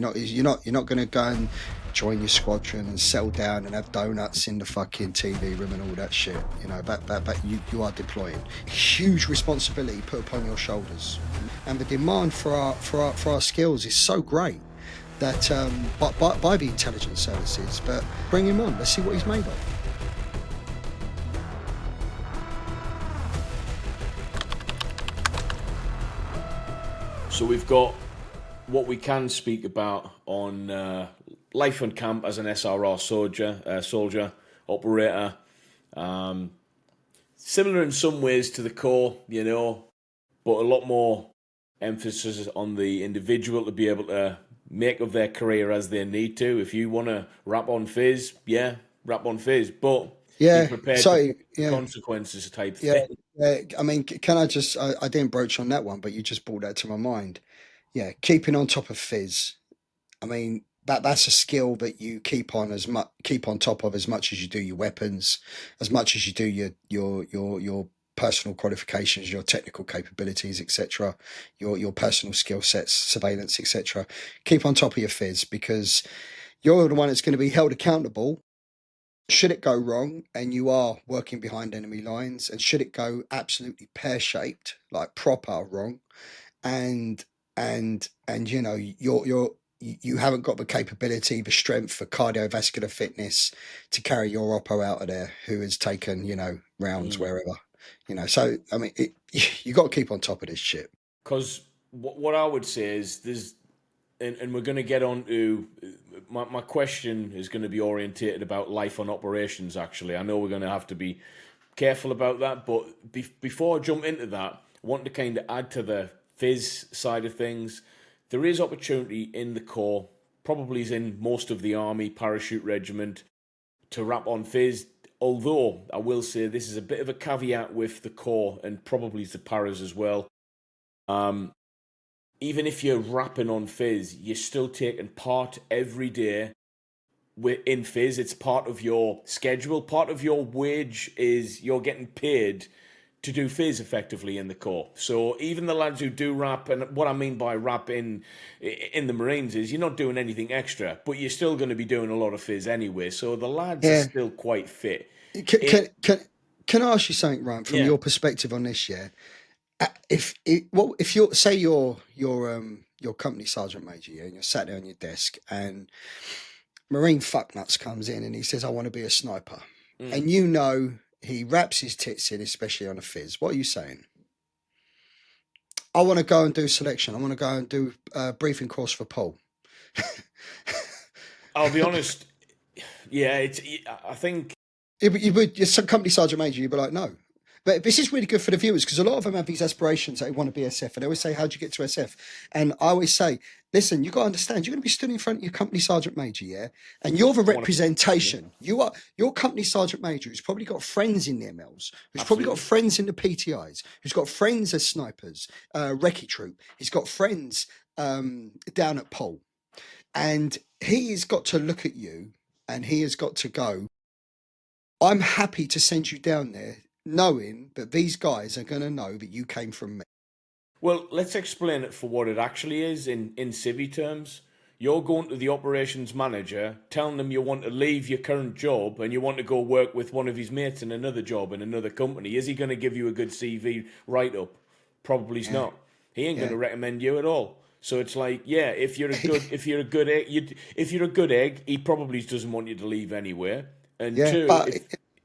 You're not going to go and join your squadron and settle down and have donuts in the fucking TV room and all that shit. But you are deploying. Huge responsibility put upon your shoulders, and the demand for our skills is so great that by the intelligence services. But bring him on. Let's see what he's made of. So we've got what we can speak about on life on camp as an SRR soldier, operator. Similar in some ways to the Corps, but a lot more emphasis on the individual to be able to make of their career as they need to. If you want to rap on fizz, rap on fizz, but be prepared for consequences type thing. Yeah, I mean, can I just? I didn't broach on that one, but you just brought that to my mind. Yeah, keeping on top of fizz. I mean, that's a skill that you keep on top of as much as you do your weapons, as much as you do your personal qualifications, your technical capabilities, etc., your personal skill sets, surveillance, etc. Keep on top of your fizz, because you're the one that's going to be held accountable should it go wrong and you are working behind enemy lines, and should it go absolutely pear-shaped, like proper wrong, and you haven't got the capability, the strength, the cardiovascular fitness to carry your oppo out of there who has taken rounds wherever. So I mean, you got to keep on top of this shit. Because what I would say is there's, and we're going to get on to, my question is going to be orientated about life on operations, actually. I know we're going to have to be careful about that, but before I jump into that, I want to kind of add to the fizz side of things. There is opportunity in the Corps, probably is in most of the Army Parachute Regiment, to rap on fizz. Although, I will say this is a bit of a caveat with the Corps and probably the paras as well. Even if you're rapping on fizz, you're still taking part every day in fizz. It's part of your schedule. Part of your wage is you're getting paid to do fizz effectively in the Corps. So even the lads who do rap, and what I mean by rap in the Marines is you're not doing anything extra, but you're still going to be doing a lot of fizz anyway. So the lads are still quite fit. Can I ask you something, Ryan, from your perspective on this? Yeah, if you're your company sergeant major, and you're sat there on your desk, and Marine fucknuts comes in and he says, "I want to be a sniper," and he wraps his tits in, especially on a fizz. What are you saying? I want to go and do selection. I want to go and do a briefing course for Paul. I'll be honest. Yeah, I think. You're some company sergeant major, you'd be like, no. But this is really good for the viewers, because a lot of them have these aspirations. They want to be SF, and they always say, how'd you get to SF? And I always say, listen, you've got to understand, you're going to be stood in front of your company sergeant major, yeah? And you're the representation. You are your company sergeant major, who's probably got friends in the MLs, who's probably got friends in the PTIs, who's got friends as snipers, recce troop. He's got friends down at Pole. And he has got to look at you, and he has got to go, I'm happy to send you down there knowing that these guys are going to know that you came from me. Well, let's explain it for what it actually is in civvy terms. You're going to the operations manager, telling them you want to leave your current job and you want to go work with one of his mates in another job in another company. Is he going to give you a good CV write-up? Probably not. He ain't going to recommend you at all. So it's like, if you're a good egg, he probably doesn't want you to leave anywhere. And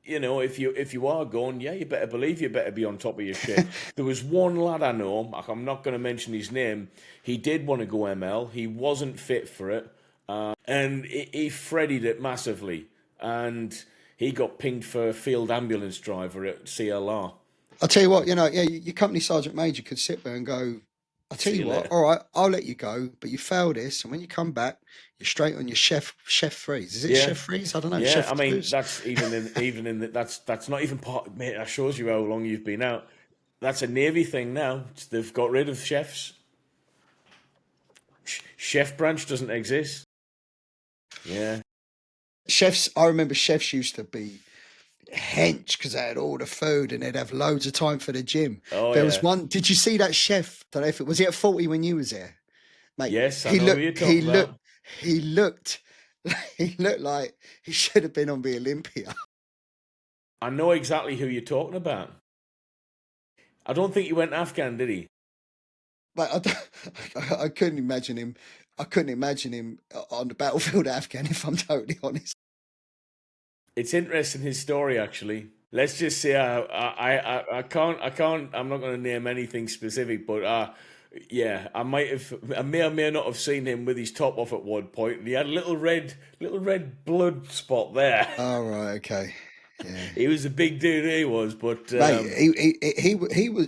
if you are going, you better believe you better be on top of your shit. There was one lad I know, I'm not going to mention his name, he did want to go ML, he wasn't fit for it, and he freddied it massively, and he got pinged for a field ambulance driver at CLR. I'll tell you what, your company sergeant major could sit there and go, I'll tell you what, all right, I'll let you go, but you fail this, and when you come back, you're straight on your chef freeze. Is it chef freeze? I don't know. Yeah, chef I mean freeze? That's even in that's not even part. Mate, that shows you how long you've been out. That's a Navy thing now. They've got rid of chefs. Chef branch doesn't exist. Yeah, chefs. I remember chefs used to be hench because they had all the food and they'd have loads of time for the gym. There was one. Did you see that chef? Don't know if it was he at 40 when you was there, mate. Yes, I know who you're talking about. he looked, he looked like he should have been on the Olympia. I know exactly who you're talking about. I don't think he went Afghan, did he? Like I couldn't imagine him. I couldn't imagine him on the battlefield of Afghan, if I'm totally honest. It's interesting his story actually. Let's just say I can't I'm not going to name anything specific, but yeah, I may or may not have seen him with his top off at one point, and he had a little red blood spot there. Oh right, okay, yeah. He was a big dude, he was, but Mate,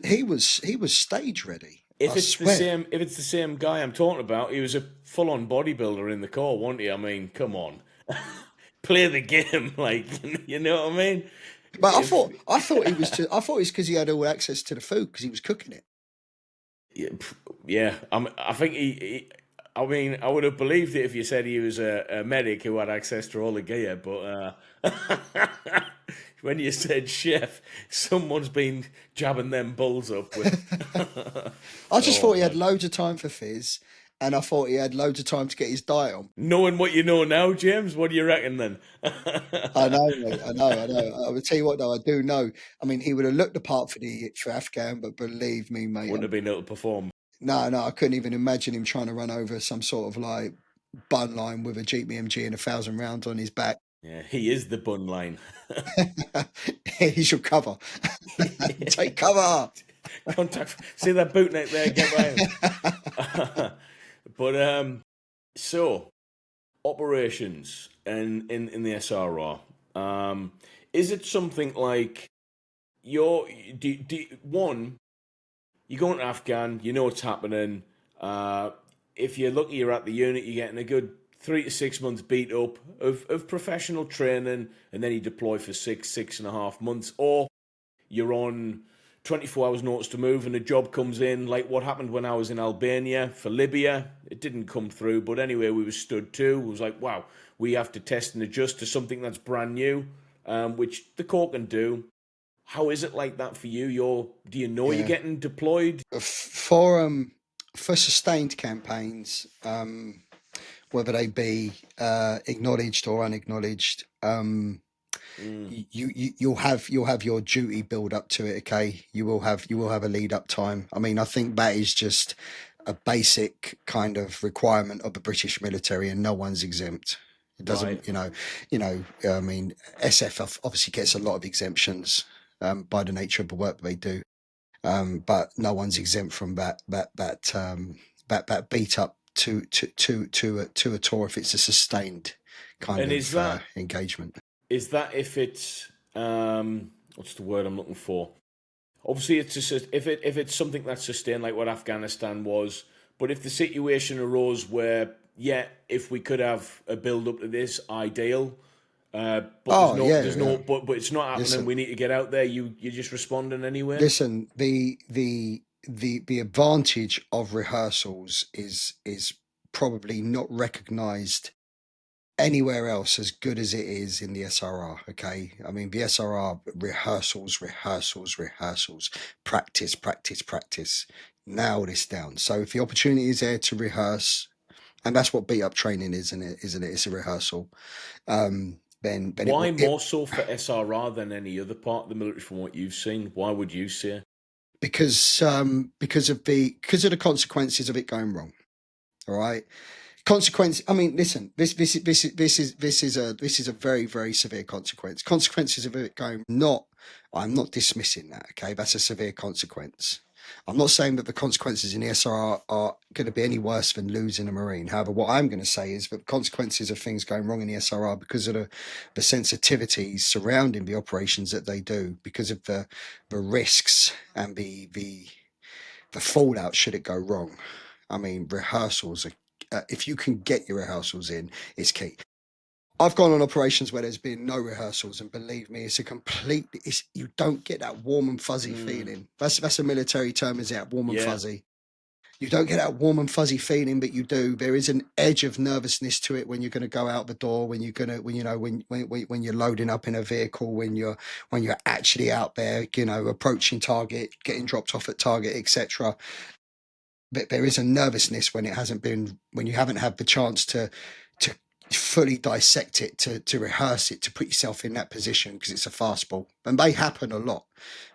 he was stage ready. I swear. if it's the same guy I'm talking about, he was a full on bodybuilder in the Corps, wasn't he? I mean, come on, play the game, like you know what I mean? But I If thought I thought he was just, I thought it's because he had all access to the food because he was cooking it. yeah, I think I mean, I would have believed it if you said he was a medic who had access to all the gear, but when you said chef, someone's been jabbing them bulls up with. I just Oh thought he had man. loads of time for fizz, and I thought he had loads of time to get his diet on. Knowing what you know now, James, what do you reckon then? I know, mate, I know, I know. I will tell you what, though, I do know. I mean, he would have looked the part for Afghan, but believe me, mate, Wouldn't have been able to perform. no, no, I couldn't even imagine him trying to run over some sort of like bun line with a Jeep MG and 1,000 rounds on his back. Yeah, he is the bun line. He should cover. Take cover. Contact. See that bootneck there? Get by him. But so operations and in the SRR. Is it something like one? You go into Afghan, you know what's happening. If you're lucky, you're at the unit, you're getting a good 3 to 6 months beat up of professional training, and then you deploy for 6.5 months, or you're on 24 hours notice to move and a job comes in, like what happened when I was in Albania for Libya. It didn't come through, but anyway, we were stood to. It was like, wow, we have to test and adjust to something that's brand new, which the Corps can do. How is it like that for you? Do you know you're Yeah. getting deployed? For sustained campaigns, whether they be acknowledged or unacknowledged, Mm, you'll have your duty build up to it. Okay, you will have a lead up time. I mean, I think that is just a basic kind of requirement of the British military, and no one's exempt. It right. doesn't, I mean, SF obviously gets a lot of exemptions by the nature of the work they do, but no one's exempt from that beat up to a tour if it's a sustained kind And of engagement. is that if it's what's the word I'm looking for? Obviously, it's just if it's something that's sustained, like what Afghanistan was. But if the situation arose where, yeah, if we could have a build up to this, ideal. But Oh yeah, there's yeah. no, but it's not happening. Listen, We need to get out there. You're just responding anyway. listen. The advantage of rehearsals is probably not recognised anywhere else as good as it is in the SRR. Okay, I mean the SRR rehearsals, rehearsals, rehearsals, practice, practice, practice. Nail this down. So if the opportunity is there to rehearse, and that's what beat up training is, isn't it? Isn't it? It's a rehearsal. Then it Why will it more so for SRR than any other part of the military from what you've seen? Why would you say? because of the consequences of it going wrong. All right. Consequence. I mean, listen. This is a very very severe consequence. Consequences of it going not. I'm not dismissing that. Okay, that's a severe consequence. I'm not saying that the consequences in the SRR are going to be any worse than losing a Marine. However, what I'm going to say is that the consequences of things going wrong in the SRR because of the sensitivities surrounding the operations that they do, because of the risks and the fallout should it go wrong. I mean, rehearsals are, if you can get your rehearsals in, it's key. I've gone on operations where there's been no rehearsals, and believe me, it's a complete. It's you don't get that warm and fuzzy Mm, feeling. That's a military term, is it? Warm and yeah. fuzzy. You don't get that warm and fuzzy feeling, but you do. There is an edge of nervousness to it when you're going to go out the door, when you're going to, when you're loading up in a vehicle, when you're actually out there, approaching target, getting dropped off at target, etc. but there is a nervousness when when you haven't had the chance to fully dissect it, to rehearse it, to put yourself in that position, because it's a fastball, and they happen a lot.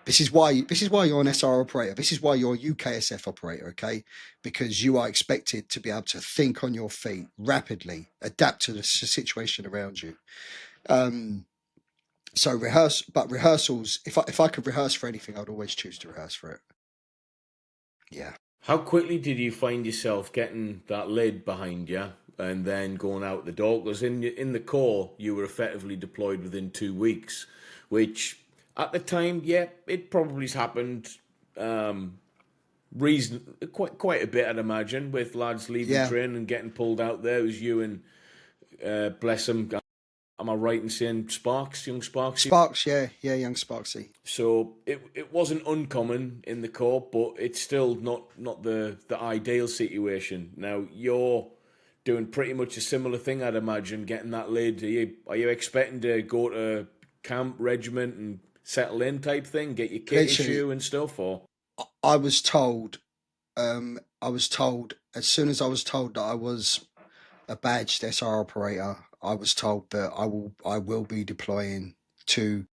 This is why you're an SR operator. This is why you're a UKSF operator, okay? Because you are expected to be able to think on your feet rapidly, adapt to the situation around you. So rehearsals. If I could rehearse for anything, I'd always choose to rehearse for it. Yeah. How quickly did you find yourself getting that lid behind you and then going out the door? Because in the Corps, you were effectively deployed within 2 weeks, which at the time, yeah, it probably happened reason quite a bit, I'd imagine, with lads leaving Yeah. train and getting pulled out there. It was you and bless him. Am I right in saying Sparks, young Sparks? Sparks, yeah, young Sparksy. So it wasn't uncommon in the Corps, but it's still not the ideal situation. Now you're doing pretty much a similar thing, I'd imagine, getting that lid. Are you expecting to go to camp, regiment, and settle in type thing, get your kit Literally, issue and stuff, or I was told. I was told as soon as I was told that I was a badged SR operator, I was told that I will be deploying to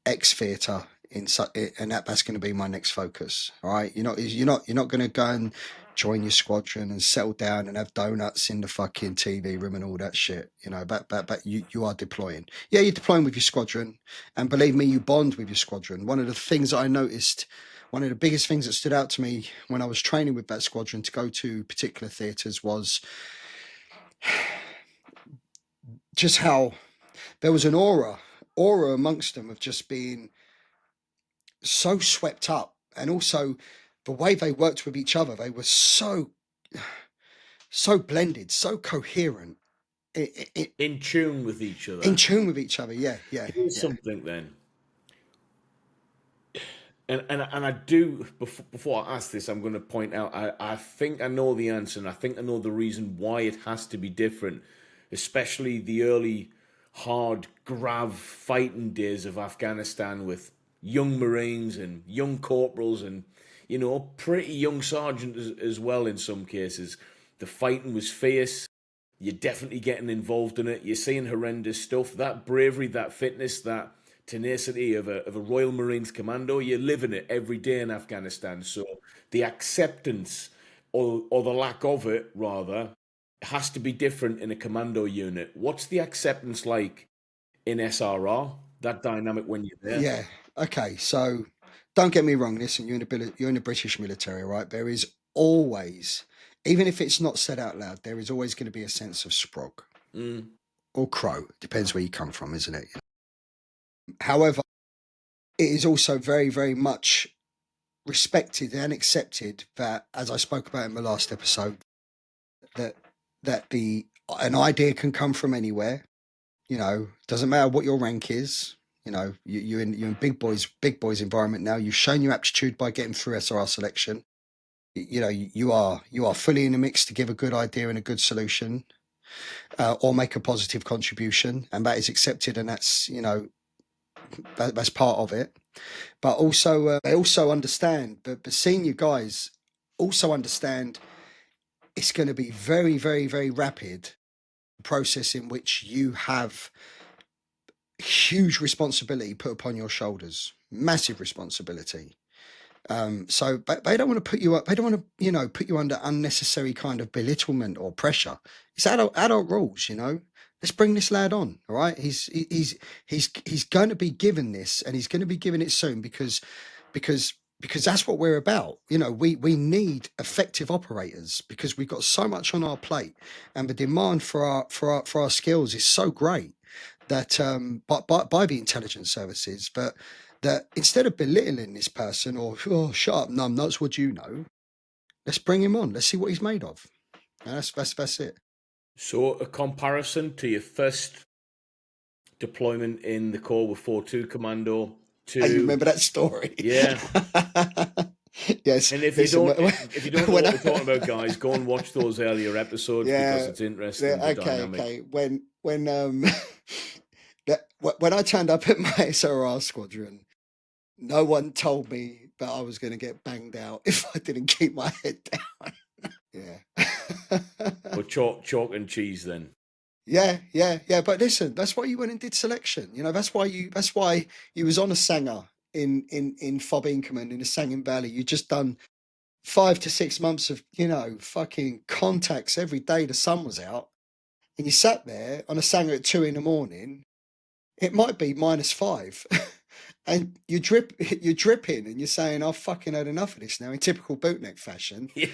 X theatre and that's going to be my next focus. All right, you're not going to go and join your squadron and settle down and have donuts in the fucking TV room and all that shit. But you are deploying. Yeah, you're deploying with your squadron, and believe me, you bond with your squadron. One of the things that I noticed. One of the biggest things that stood out to me when I was training with that squadron to go to particular theatres was just how there was an aura amongst them of just being so swept up, and also the way they worked with each other. They were so blended, so coherent, in tune with each in other. tune with each other. Yeah, yeah, Here's yeah. something then. And I do, before I ask this, I'm going to point out, I think I know the answer, and I think I know the reason why it has to be different, especially the early hard grav fighting days of Afghanistan with young Marines and young corporals and, pretty young sergeants as well in some cases. The fighting was fierce. You're definitely getting involved in it. You're seeing horrendous stuff. That bravery, that fitness, that tenacity of a Royal Marines commando, you're living it every day in Afghanistan. So the acceptance or the lack of it, rather, has to be different in a commando unit. What's the acceptance like in SRR? That dynamic when you're there? Yeah. Okay. So don't get me wrong. Listen, you're in the British military, right? There is always, even if it's not said out loud, there is always going to be a sense of sprog Mm. or crow. Depends where you come from, isn't it? However, it is also very, very much respected and accepted that, as I spoke about in the last episode, that the an idea can come from anywhere. Doesn't matter what your rank is. You're in big boys environment now. You've shown your aptitude by getting through SRR selection. You are fully in the mix to give a good idea and a good solution, or make a positive contribution, and that is accepted, and that's part of it. But also, they also understand. The senior guys also understand it's going to be very, very, very rapid process in which you have huge responsibility put upon your shoulders, massive responsibility. So they don't want to put you up. They don't want to, put you under unnecessary kind of belittlement or pressure. It's adult rules. Let's bring this lad on. All right, he's going to be given this, and he's going to be given it soon because because that's what we're about. We need effective operators because we've got so much on our plate, and the demand for our skills is so great that by the intelligence services, but that instead of belittling this person or shut up, numb nuts, what do you know? Let's bring him on. Let's see what he's made of. And that's it. So a comparison to your first deployment in the Corps with 4-2 Commando And you to remember that story? yeah. Yes. And if Listen, you don't if you don't know when what we're talking about, guys, go and watch those earlier episodes because yeah, it's interesting the okay, dynamic. okay. When when I turned up at my SRR squadron, no one told me but I was going to get banged out if I didn't keep my head down. Yeah. But chalk and cheese then. Yeah. But listen, that's why you went and did selection. You know, that's why you was on a Sanger in Fob Inkerman in the Sangin Valley. You just done 5 to 6 months of, fucking contacts every day the sun was out. And you sat there on a Sanger at 2 in the morning. It might be -5. And you're dripping and you're saying, I've fucking had enough of this now in typical bootneck fashion. Yeah.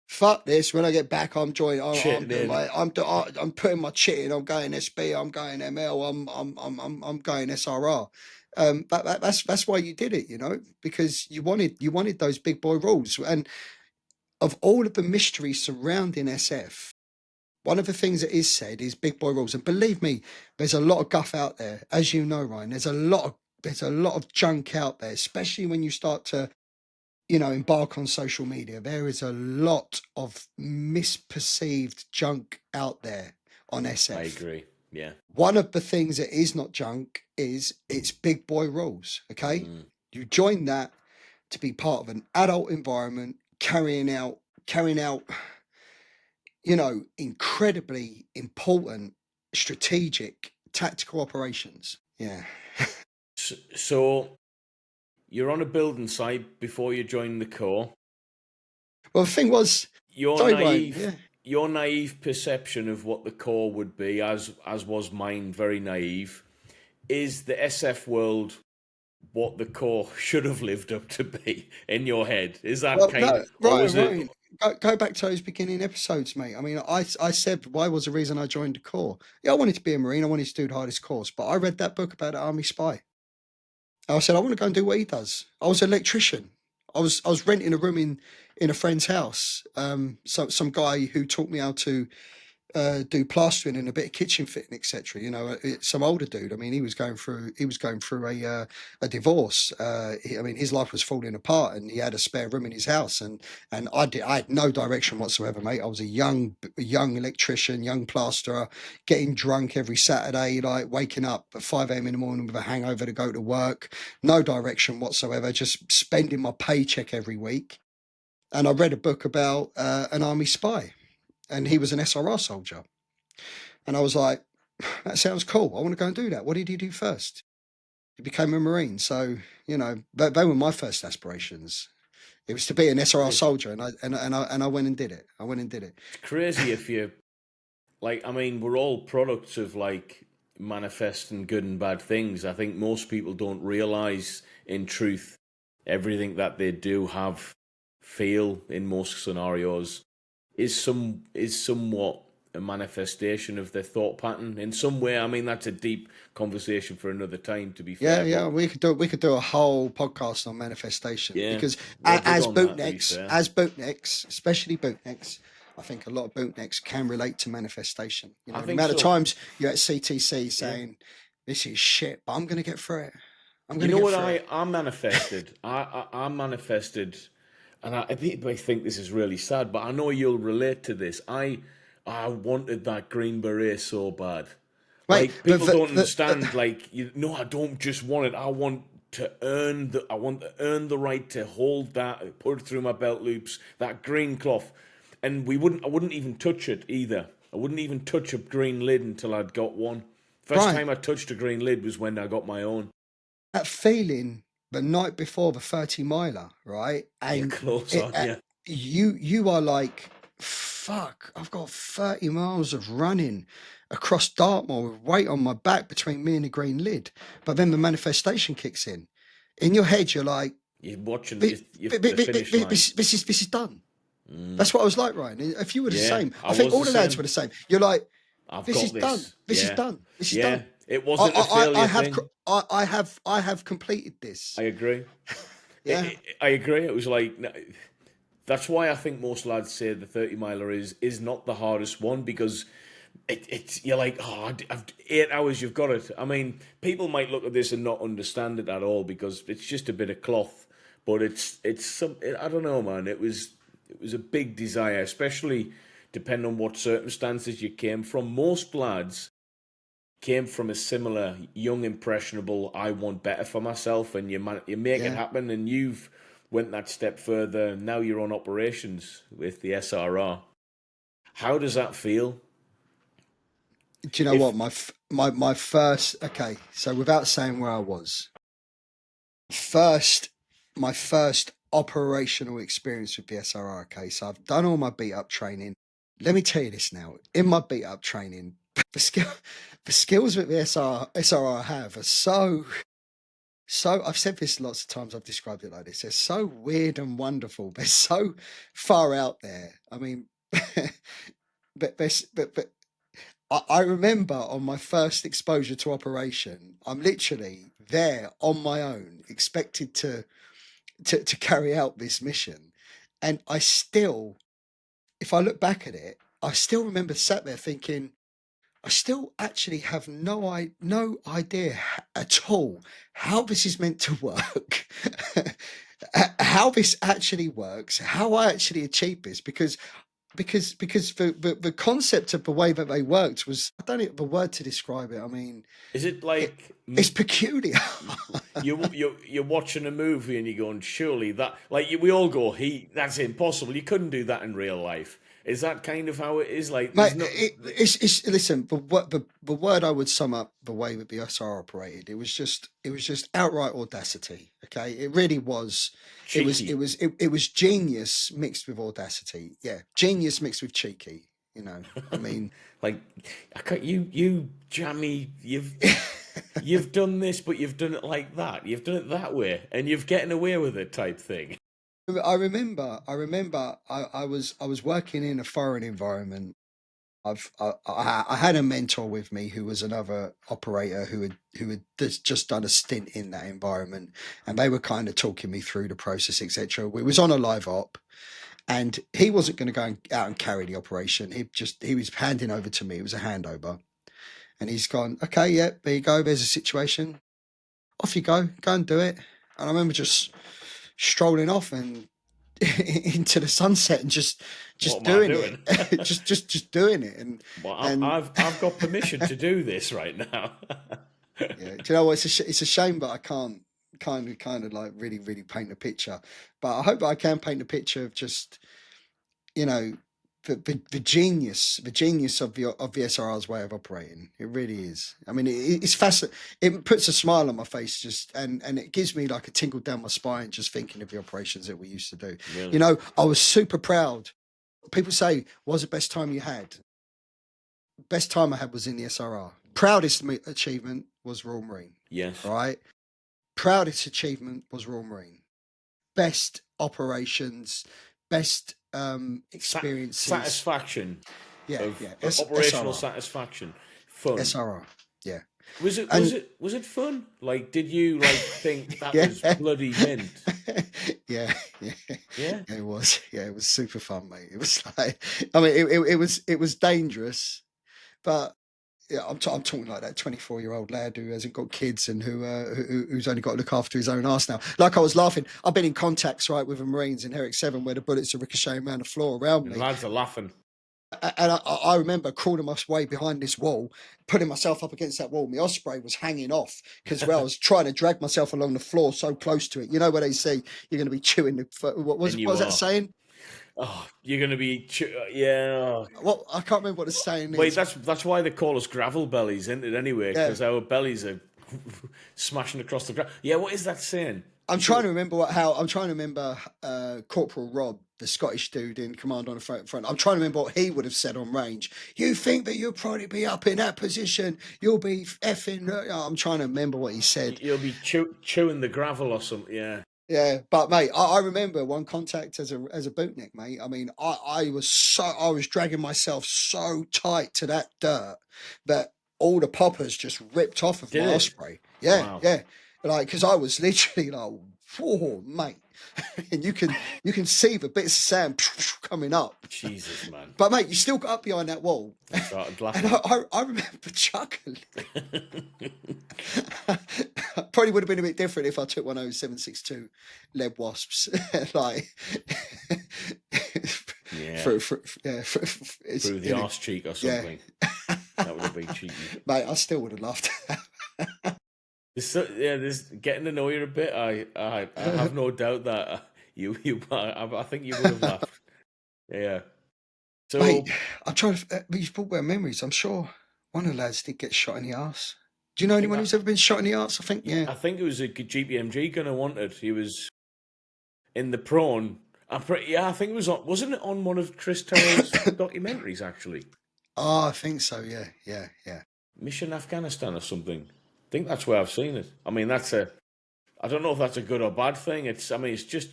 Fuck this. When I get back, I'm joining. I'm Chitting doing in. I'm putting my chit in. I'm going SB. I'm going ML. I'm going SRR. That's why you did it, because you wanted those big boy rules. And of all of the mysteries surrounding SF, one of the things that is said is big boy rules. And believe me, there's a lot of guff out there, as you know, Ryan. There's a lot of junk out there, especially when you start to embark on social media. There is a lot of misperceived junk out there on SF. I agree. Yeah. One of the things that is not junk is it's big boy rules. Okay. You join that to be part of an adult environment, carrying out, incredibly important strategic tactical operations. Yeah. So you're on a building site before you join the Corps. Well, the thing was, Your sorry, Ryan, naive, yeah. your naive perception of what the Corps would be, as was mine, very naive. Is the SF world what the Corps should have lived up to be in your head? Is that Well, kind no, of, or was it? Ryan, go back to those beginning episodes, mate. I mean, I said why was the reason I joined the Corps? Yeah, I wanted to be a Marine. I wanted to do the hardest course, but I read that book about the Army spy. I said I want to go and do what he does. I was an electrician. I was renting a room in a friend's house. So some guy who taught me how to do plastering and a bit of kitchen fitting, etc. Some older dude. I mean, he was going through a divorce. I mean, his life was falling apart, and he had a spare room in his house. And I had no direction whatsoever, mate. I was a young electrician, young plasterer, getting drunk every Saturday, like waking up at 5 a.m. in the morning with a hangover to go to work. No direction whatsoever. Just spending my paycheck every week. And I read a book about an army spy, and he was an SRR soldier. And I was like, that sounds cool. I want to go and do that. What did he do first? He became a Marine. So, they were my first aspirations. It was to be an SRR soldier, and I went and did it. It's crazy if you like. I mean, we're all products of like manifesting good and bad things. I think most people don't realize, in truth, everything that they do feel in most scenarios is somewhat a manifestation of their thought pattern in some way. I mean, that's a deep conversation for another time, to be fair. Yeah. We could do a whole podcast on manifestation, Yeah, because we're big as on that, to be fair. bootnecks, especially bootnecks, I think a lot of bootnecks can relate to manifestation. I The think amount of so. times you're at CTC saying, "This is shit, but I'm going to get through it. I'm You going to know get what through it." I manifested? I manifested, and I think this is really sad, but I know you'll relate to this. I wanted that green beret so bad. Right, Like, but people don't understand. Like, no, I don't just want it. I want to earn the right to hold that, put it through my belt loops, that green cloth, and I wouldn't even touch it either. I wouldn't even touch a green lid until I'd got one. First Brian, time I touched a green lid was when I got my own. that feeling the night before the 30 miler, right? You're And close on, yeah. you are like, fuck, I've got 30 miles of running across Dartmoor with weight on my back between me and the green lid. But then the manifestation kicks in. In your head, you're like, You're watching the the finish line. this is done. That's what I was like, Ryan. If you were the Yeah, same, I I think was all the the lads same. were the same. You're like, I've this got is done. this. This is Yeah, done. This is yeah. done. It wasn't a failure thing. I have completed I this. agree. Yeah. I agree. It was like that's why I think most lads say the 30 miler is not the hardest one, because it's you're like, oh, I've 8 hours, you've got it. I mean, people might look at this and not understand it at all because it's just a bit of cloth, but it's some. I don't know, man. It was a big desire, especially depending on what circumstances you came from. Most lads came from a similar young, impressionable, I want better for myself, and you make it Yeah. happen, and you've went that step further. And now you're on operations with the SRR. How does that feel? Do you know what? If My first, okay, so without saying where I was, first, my first operational experience with the SRR, okay, so I've done all my beat up training. Let me tell you this now. In my beat up training, the skill, the skills that the SRR have are so I've said this lots of times, I've described it like this. They're so weird and wonderful. They're so far out there. I mean, but I remember on my first exposure to operation, I'm literally there on my own, expected to carry out this mission. And I still, if I look back at it, I still remember sat there thinking, I still actually have no idea at all how this is meant to work, how this actually works, how I actually achieve this, because the concept of the way that they worked was, I don't have a word to describe it. I mean, is it it like it's peculiar. you're watching a movie and you're going, surely that, like we all go, that's impossible. You couldn't do that in real life. Is that kind of how it is? Like Mate, there's no it's listen. The word I would sum up the way that the SR operated, it was just outright audacity. Okay, it really was. cheeky. It was genius mixed with audacity. Yeah, genius mixed with cheeky. I mean, Like I can't, you jammy, you've done this, but you've done it like that. You've done it that way, and you've getting away with it type thing. I was working in a foreign environment. I had a mentor with me who was another operator who had just done a stint in that environment, and they were kind of talking me through the process, etc. We was on a live op, and he wasn't going to out and carry the operation. He was handing over to me. It was a handover, and he's gone, okay, yeah, there you go. There's a situation. Off you go and do it. And I remember just strolling off and into the sunset and What just am I doing it, doing? just doing it, and Well, and I've got permission to do this right now. yeah. Do you know what? It's a shame, but I can't kind of like really paint a picture. But I hope that I can paint a picture of just, you know, the genius of the SRR's way of operating. It really is. I mean, it's fascinating. It puts a smile on my face, just and it gives me like a tingle down my spine just thinking of the operations that we used to do. Really? I was super proud. People say, "Was the best time you had?" Best time I had was in the SRR. Proudest achievement was Royal Marine. Yes. Right. Proudest achievement was Royal Marine. Best operations, best experiences. Satisfaction Yeah, of yeah. operational SRR, satisfaction, fun. SRR. Yeah, Was it was and it was it fun? Like, did you like think that yeah, was bloody mint? yeah, yeah. Yeah. It was, yeah, it was super fun, mate. It was like, I mean, it was dangerous, but yeah, I'm talking like that 24-year-old lad who hasn't got kids and who's only got to look after his own arse now. Like I was laughing. I've been in contacts right with the Marines in Herrick 7 where the bullets are ricocheting around the floor around And me. lads are laughing. And I remember crawling my way behind this wall, putting myself up against that wall. My osprey was hanging off because I was trying to drag myself along the floor so close to it. You know where they say you're going to be chewing the. And What you was that are. saying? Oh, you're gonna be yeah. Oh. Well, I can't remember what the saying Wait, is. that's why they call us gravel bellies, isn't it? Anyway, Yeah, because our bellies are smashing across the ground. Yeah, what is that saying? I'm trying to remember I'm trying to remember Corporal Rob, the Scottish dude in command on the front. I'm trying to remember what he would have said on range. You think that you'll probably be up in that position? You'll be effing. I'm trying to remember what he said. You'll be chewing the gravel or something. Yeah. Yeah, but mate, I remember one contact as a bootneck, mate. I mean, I was dragging myself so tight to that dirt that all the poppers just ripped off of my Did it? osprey. Yeah, Wow. yeah, like because I was literally like, whoa, mate, and you can see the bits of sand coming up. Jesus, man. But mate, you still got up behind that wall, I started and laughing. I remember chuckling. Probably would have been a bit different if I took one of those 7.62 lead wasps. Like, Yeah. for yeah, it's, Through the arse cheek or yeah. something. That would have been cheeky. Mate, I still would have laughed. This getting to know you a bit. I have no doubt that I think you would have laughed. Yeah. Mate, So I'm trying to. You've brought back memories. I'm sure one of the lads did get shot in the arse. Do you I know think anyone I, who's ever been shot in the arse? I think, yeah. I think it was a GPMG gunner wanted. He was in the prawn. Yeah, I think it was on. Wasn't it on one of Chris Terrell's documentaries actually? Oh, I think so. Yeah, yeah, yeah. Mission Afghanistan or something. I think that's where I've seen it. I mean, I don't know if that's a good or bad thing. I mean, it's just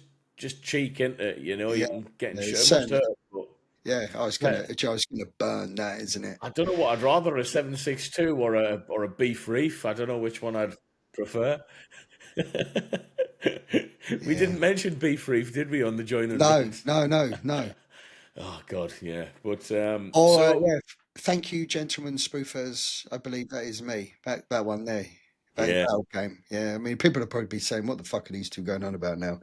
cheek, isn't it? You know, Yeah, you can get in yeah, shit. it's It must certainly. hurt, but Yeah, yeah. I was gonna burn that, isn't it? I don't know what I'd rather, a 7.62 or a beef reef. I don't know which one I'd prefer. We Yeah. didn't mention beef reef, did we, on the join and No, runs? no, no, no. Oh God, yeah. But All right, so yeah. Thank you, gentlemen spoofers. I believe that is me. That one there. yeah, That old game. Yeah, I mean, people will probably be saying, "What the fuck are these two going on about now?"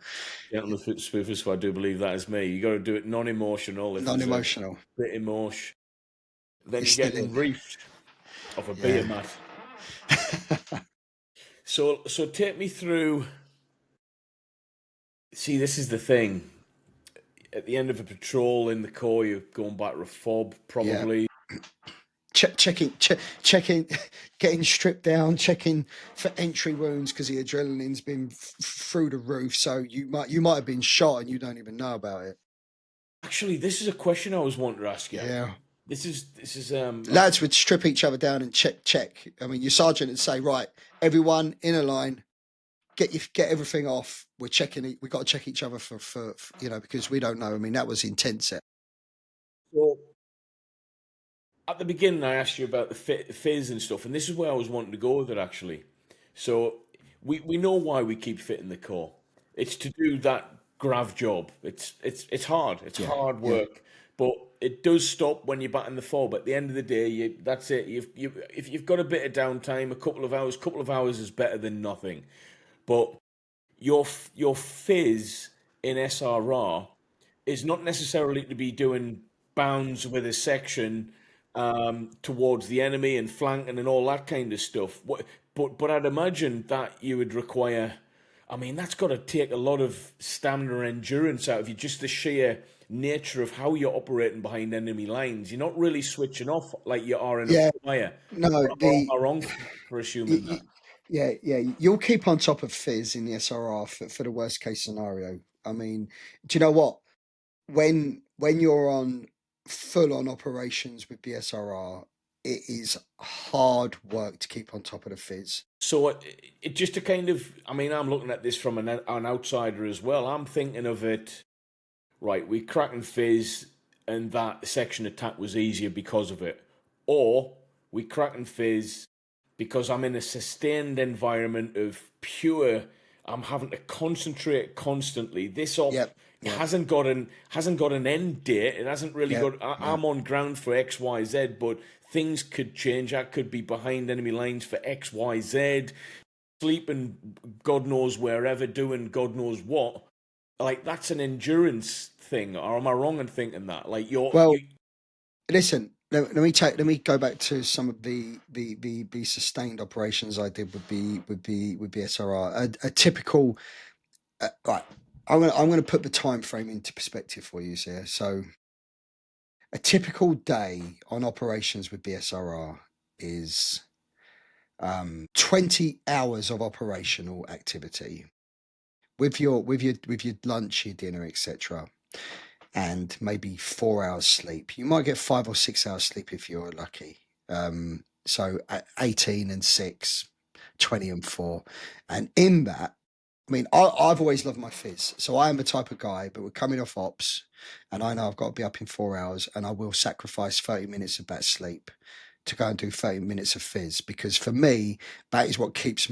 gentlemen spoofers. So I do believe that is me. You got to do it non-emotional. If there's a Non-emotional. bit emotion, then It's you're still getting in. reefed off a beer Yeah. mat. So take me through. See, this is the thing. At the end of a patrol in the Corps, you're going back to a fob, Yeah. probably. Checking, getting stripped down, checking for entry wounds because the adrenaline's been through the roof. So you might have been shot and you don't even know about it. Actually, this is a question I was wanting to ask you. Yeah. This is Lads would strip each other down and check. I mean, your sergeant would say, "Right, everyone in a line, get everything off. We're checking it. We got to check each other for because we don't know." I mean, that was intense. so at the beginning. I asked you about the fizz and stuff, and this is where I was wanting to go with it actually. So we know why we keep fit in the Corps. It's to do that grav job. It's hard. It's Yeah, hard yeah, work, but it does stop when you're back in the fob. At the end of the day, that's it. If you've got a bit of downtime, a couple of hours is better than nothing. But your fizz in SRR is not necessarily to be doing bounds with a section towards the enemy and flanking and all that kind of stuff. But I'd imagine that you would require. I mean, that's got to take a lot of stamina and endurance out of you. Just the sheer nature of how you're operating behind enemy lines. You're not really switching off like you are in a yeah. fire. No, Or am I wrong for y- assuming that? y- yeah, yeah. You'll keep on top of Fizz in the SRR for the worst case scenario. I mean, do you know what? When you're on full on operations with the SRR, it is hard work to keep on top of the Fizz. So it just to kind of, I mean, I'm looking at this from an outsider as well. I'm thinking of it, right, we cracking fizz and that section attack was easier because of it. Or we cracking fizz because I'm in a sustained environment of pure, I'm having to concentrate constantly. This op Yep, yep, hasn't got an end date. It hasn't really yep, got. yep. I'm on ground for X, Y, Z, but things could change. I could be behind enemy lines for X, Y, Z, sleeping God knows wherever, doing God knows what. Like that's an endurance thing, or am I wrong in thinking that? Like Well, listen. Let me go back to some of the sustained operations I did with the SRR. A typical right. I'm gonna put the time frame into perspective for you here. So a typical day on operations with BSRR is 20 hours of operational activity with your lunch, your dinner, etc., and maybe 4 hours sleep. You might get 5 or 6 hours sleep if you're lucky. So 18 and 6, 20 and 4, and in that, I mean, I've always loved my fizz. So I am the type of guy, but we're coming off ops and I know I've got to be up in 4 hours and I will sacrifice 30 minutes of that sleep to go and do 30 minutes of fizz because for me, that is what keeps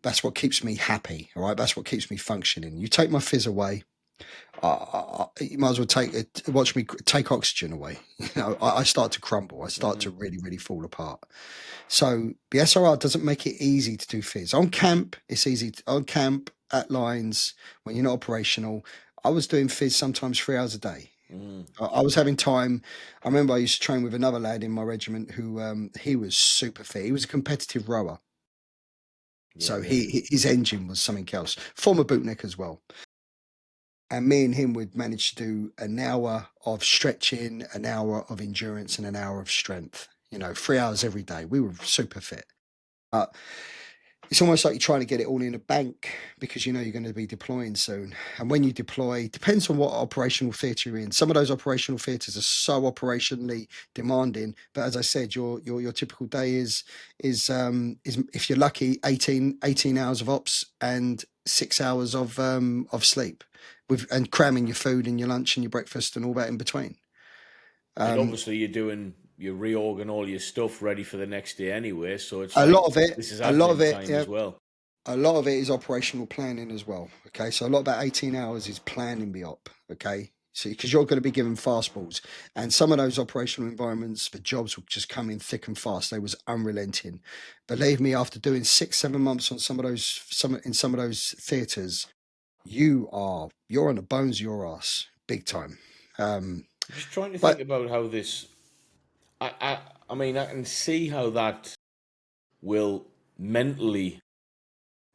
that's what keeps me happy. All right. That's what keeps me functioning. You take my fizz away, you might as well watch me take oxygen away. I start to crumble. I start to really, really fall apart. So the SRR doesn't make it easy to do fizz. On camp, it's easy. On camp, at lines, when you're not operational, I was doing fizz sometimes 3 hours a day. Mm. I was having time. I remember I used to train with another lad in my regiment who he was super fit. He was a competitive rower, Yeah, so amazing. his engine was something else. Former bootneck as well. And me and him would manage to do an hour of stretching, an hour of endurance, and an hour of strength. 3 hours every day. We were super fit. It's almost like you're trying to get it all in a bank because you're going to be deploying soon. And when you deploy, depends on what operational theatre you're in. Some of those operational theatres are so operationally demanding. But as I said, your typical day is if you're lucky, 18 hours of ops and 6 hours of sleep, and cramming your food and your lunch and your breakfast and all that in between. And Um, obviously, you're doing your reorg and all your stuff ready for the next day anyway. So it's a like lot of it, this is a lot of admin it, time yeah. as well. A lot of it is operational planning as well. Okay, so a lot about 18 hours is planning the op. Okay, so because you're going to be given fastballs, and some of those operational environments, the jobs would just come in thick and fast. They was unrelenting. Believe me, after doing 6, 7 months on some of those theatres, you're on the bones of your ass big time. Um, I'm just trying to think but about how this. I, I, I mean, I can see how that will mentally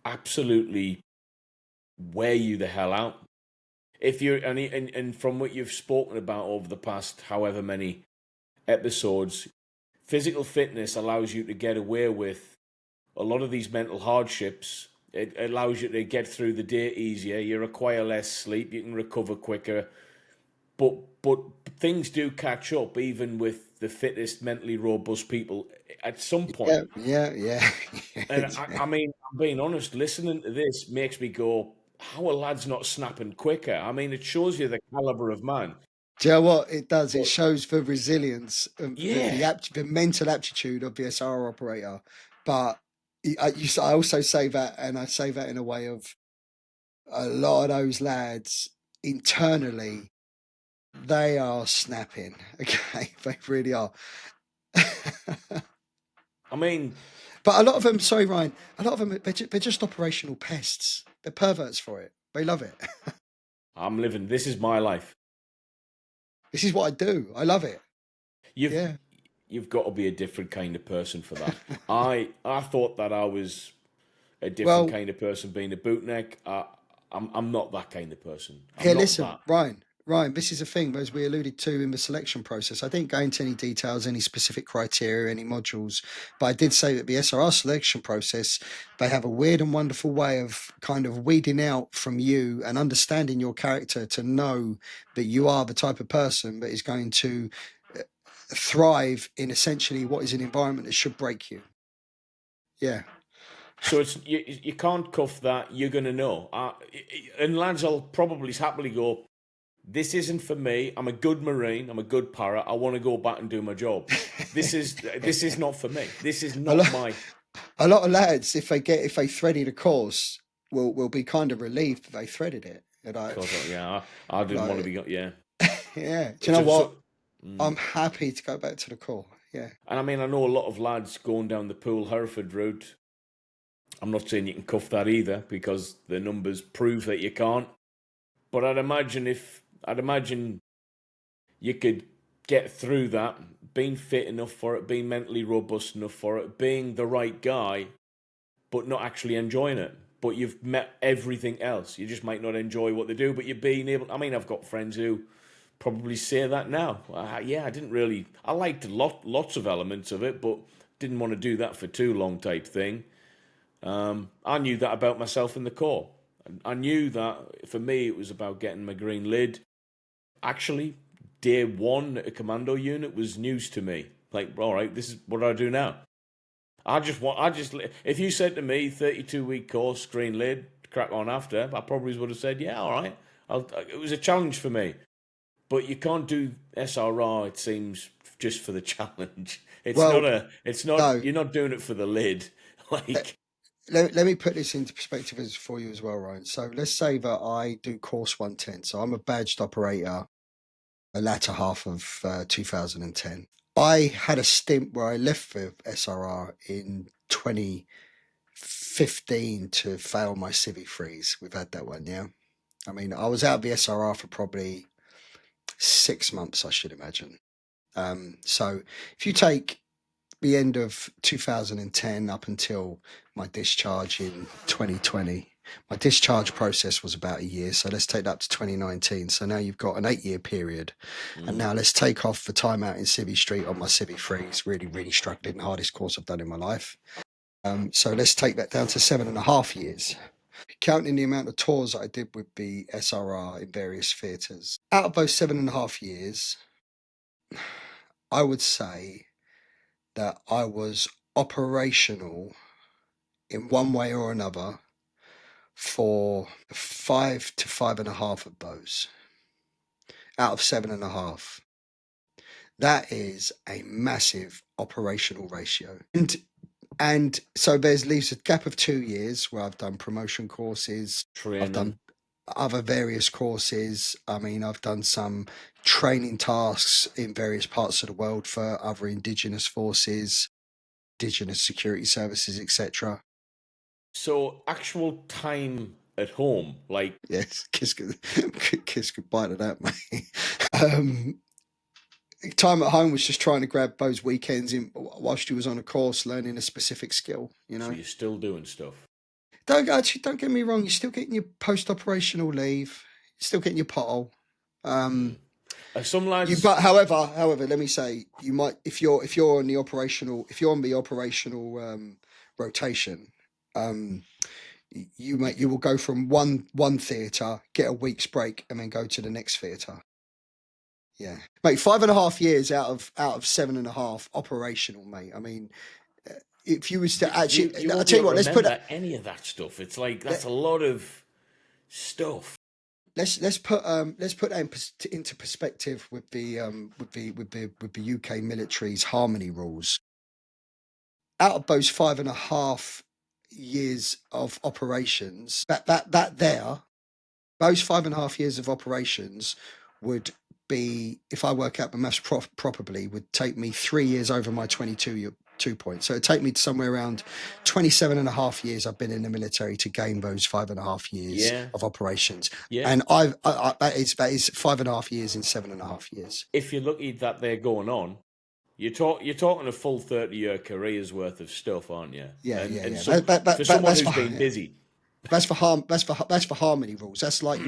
absolutely wear you the hell out. If you're and from what you've spoken about over the past however many episodes, physical fitness allows you to get away with a lot of these mental hardships. It allows you to get through the day easier. You require less sleep. You can recover quicker. But things do catch up, even with the fittest, mentally robust people at some point. yeah, yeah, yeah, And yeah. I mean, I'm being honest. Listening to this makes me go, "How are lads not snapping quicker?" I mean, it shows you the caliber of man. Do you know what it does? It But shows the resilience, yeah, the mental aptitude of the SRR operator. But I also say that, and I say that in a way of a lot of those lads internally, they are snapping. Okay, they really are. I mean, But a lot of them, sorry, Ryan, a lot of them, they're just operational pests. They're perverts for it. They love it. I'm living. This is my life. This is what I do. I love it. You've Yeah. you've got to be a different kind of person for that. I thought that I was a different Well, kind of person being a bootneck. I'm not that kind of person. I'm here, not listen, that. Ryan, this is a thing, as we alluded to in the selection process. I didn't go into any details, any specific criteria, any modules, but I did say that the SRR selection process, they have a weird and wonderful way of kind of weeding out from you and understanding your character to know that you are the type of person that is going to uh, thrive in essentially what is an environment that should break you. Yeah. So it's you can't cuff that. You're gonna know. And lads will probably happily go. This isn't for me. I'm a good marine. I'm a good para. I want to go back and do my job. This is not for me. This is a not lot, my. a lot of lads, if they threaded a course, will be kind of relieved that they threaded it. And God, yeah, I didn't want to like, be. Yeah. yeah. Do you know So, what? so mm. I'm happy to go back to the core. Yeah. And I mean, I know a lot of lads going down the Poole Hereford route. I'm not saying you can cuff that either because the numbers prove that you can't. But I'd imagine you could get through that, being fit enough for it, being mentally robust enough for it, being the right guy, but not actually enjoying it. But you've met everything else. You just might not enjoy what they do, but you're being able. I mean, I've got friends who probably say that now. Yeah, I didn't really. I liked lots of elements of it, but didn't want to do that for too long, type thing. I knew that about myself in the Corps. I knew that for me it was about getting my green lid. Actually, day one at a commando unit was news to me. Like, all right, this is what I do now. If you said to me, 32-week course, green lid, crack on after, I probably would have said, yeah, all right. It was a challenge for me. But you can't do SRR, it seems, just for the challenge. Well, no. You're not doing it for the lid. Let, Like, let me put this into perspective for you as well, Ryan. So let's say that I do course 110. So I'm a badged operator, the latter half of 2010. I had a stint where I left with SRR in 2015 to fail my civvy freeze. We've had that one, yeah. I mean, I was out of the SRR for probably 6 months, I should imagine. So if you take the end of 2010 up until my discharge in 2020, my discharge process was about a year. So let's take that to 2019. So now you've got an 8-year period. And now let's take off the time out in Civvy Street on my Civvy 3s. Really, really struggling. The hardest course I've done in my life. So let's take that down to 7.5 years. Counting the amount of tours that I did with the SRR in various theatres. Out of those 7.5 years, I would say that I was operational in one way or another for 5 to 5.5 of those out of 7.5. That is a massive operational ratio. And so leaves a gap of 2 years where I've done promotion courses. Training. I've done other various courses. I mean, I've done some training tasks in various parts of the world for other indigenous forces, indigenous security services, etc. So actual time at home, like Yes, kiss goodbye to that, mate. Time at home was just trying to grab those weekends in whilst you was on a course learning a specific skill. You know, so you're still doing stuff. don't get me wrong. You're still getting your post-operational leave. You're still getting your pothole. Some lads, But however, let me say, you might if you're on the operational rotation, you will go from one theatre, get a week's break, and then go to the next theatre. Yeah, mate, 5.5 years out of 7.5 operational, mate. I mean, if you was to actually, you I'll won't tell be you able what, to let's put remember any of that stuff. It's like that's a lot of stuff. let's put that into perspective with the UK military's harmony rules. Out of those 5.5 years of operations, those 5.5 years of operations would be, if I work out the maths properly, would take me 3 years over my 22 points. So it'd take me to somewhere around 27.5 years I've been in the military to gain those 5.5 years of operations. Yeah. And that is 5.5 years in 7.5 years. If you're lucky that they're going on, you're talking a full 30-year career's worth of stuff, aren't you? Yeah, and yeah. So for someone who's been busy. That's for harmony rules. That's like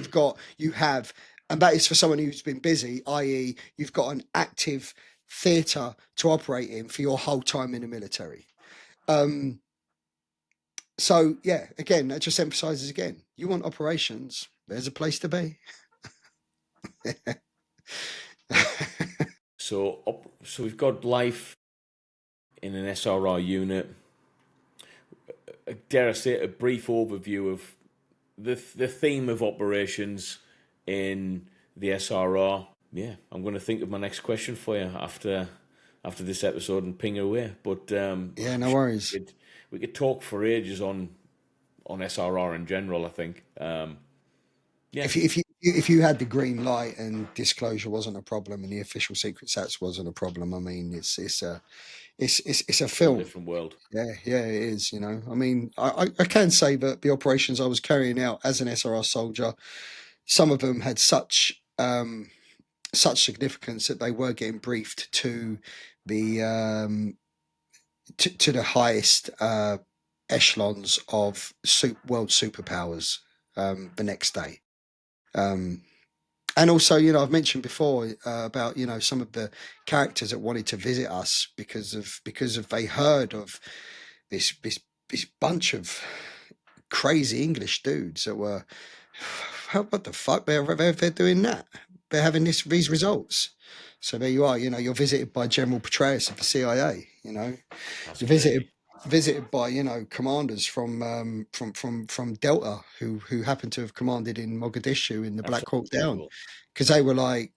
and that is for someone who's been busy, i.e., you've got an active theatre to operate in for your whole time in the military. So yeah, again, that just emphasises again, you want operations, there's a place to be. So we've got life in an SRR unit. Dare I say, a brief overview of the theme of operations in the SRR. Yeah, I'm going to think of my next question for you after this episode and ping it away. But yeah, no worries. We could talk for ages on SRR in general, I think. Yeah. If you had the green light and disclosure wasn't a problem and the official secrets acts wasn't a problem, I mean, it's a film. Different world. Yeah, it is. You know, I mean, I can say that the operations I was carrying out as an SRR soldier, some of them had such significance that they were getting briefed to the to the highest echelons of world superpowers the next day. And also, you know, I've mentioned before about, you know, some of the characters that wanted to visit us because of they heard of this bunch of crazy English dudes that were, what the fuck, they're doing that, they're having these results. So there you are, you know, you're visited by General Petraeus of the CIA, you know. You're visited by, you know, commanders from Delta who happen to have commanded in Mogadishu in the Black Hawk Down, because they were like,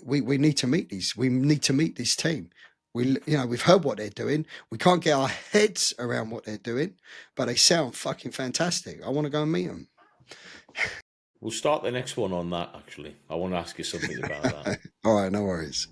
we need to meet this team. We've heard what they're doing. We can't get our heads around what they're doing, but they sound fucking fantastic. I want to go and meet them. We'll start the next one on that, actually. I want to ask you something about that. All right, no worries.